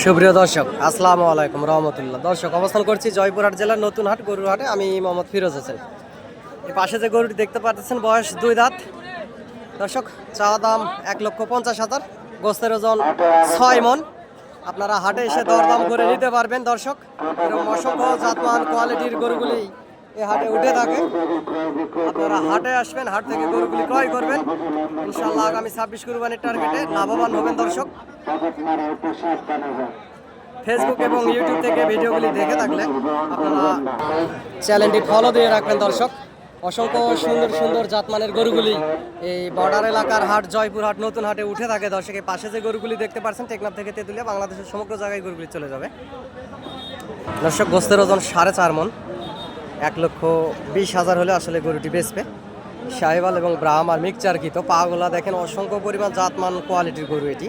সুপ্রিয় দর্শক, আসসালামু আলাইকুম রহমতুল্লাহ। দর্শক, অবস্থান করছি জয়পুরহাট জেলার নতুন হাট গরুর হাটে। আমি মোহাম্মদ ফিরোজ হোসেন। এই পাশে যে গরুটি দেখতে পাচ্ছেন, বয়স 2 দাঁত। দর্শক, চাওয়া দাম 1,50,000, গোস্তের ওজন 6 মন। আপনারা হাটে এসে দরদাম করে নিতে পারবেন। দর্শক, এরকম অসংখ্য জাতমান কোয়ালিটির গরুগুলি এই হাটে উঠে থাকে। আপনারা হাটে আসবেন, হাট থেকে গরুগুলি ক্রয় করবেন। ইনশাআল্লাহ আগামী 26 কুরবানির টার্গেটে লাভবান হবেন। দর্শক, ফেসবুক এবং ইউটিউব থেকে ভিডিওগুলি দেখে থাকলে আপনারা চ্যানেলটি ফলো দিয়ে রাখবেন। দর্শক, অসংখ্য সুন্দর সুন্দর জাতমানের গরুগুলি এই বর্ডার এলাকার হাট জয়পুরহাট নতুন হাটে উঠে থাকে। দর্শক, এই পাশে যে গরুগুলি দেখতে পাচ্ছেন, টেকনাফ থেকে তেঁতুলিয়া, বাংলাদেশের সমগ্র জায়গায় গরুগুলি চলে যাবে। দর্শক, গোস্তের ওজন 4.5 মন। 1,20,000 হলে আসলে গরুটি বেচবে। শাহিওয়াল এবং ব্রাহ্মার মিক্সচারকৃত পাগুলা দেখেন, অসংখ্য পরিমাণ জাতমান কোয়ালিটির গরু। এটি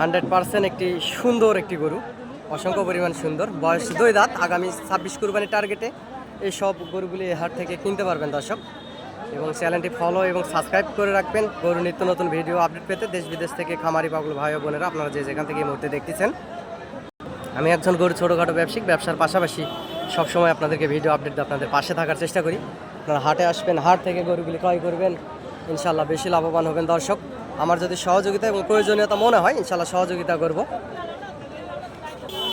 100% একটি সুন্দর একটি গরু, অসংখ্য পরিমাণ সুন্দর। বয়স 2 দাঁত। আগামী 26 কুরবানির টার্গেটে এই সব গরুগুলি এই হাট থেকে কিনতে পারবেন। দর্শক, এবং চ্যানেলটি ফলো এবং সাবস্ক্রাইব করে রাখবেন গরু নিত্য নতুন ভিডিও আপডেট পেতে। দেশ বিদেশ থেকে খামারি পাগল ভাই ও বোনেরা, আপনারা যে যেখান থেকে এই মুহূর্তে দেখতেছেন, আমি একজন গরু ছোটোখাটো ব্যবসায়িক, ব্যবসার পাশাপাশি সবসময় আপনাদেরকে ভিডিও আপডেট দিয়ে আপনাদের পাশে থাকার চেষ্টা করি। আপনারা হাটে আসবেন, হাট থেকে গরুগুলি ক্রয় করবেন, ইনশাল্লাহ বেশি লাভবান হবেন। দর্শক, আমার যদি সহযোগিতা এবং প্রয়োজনীয়তা মনে হয়, ইনশাল্লাহ সহযোগিতা করব।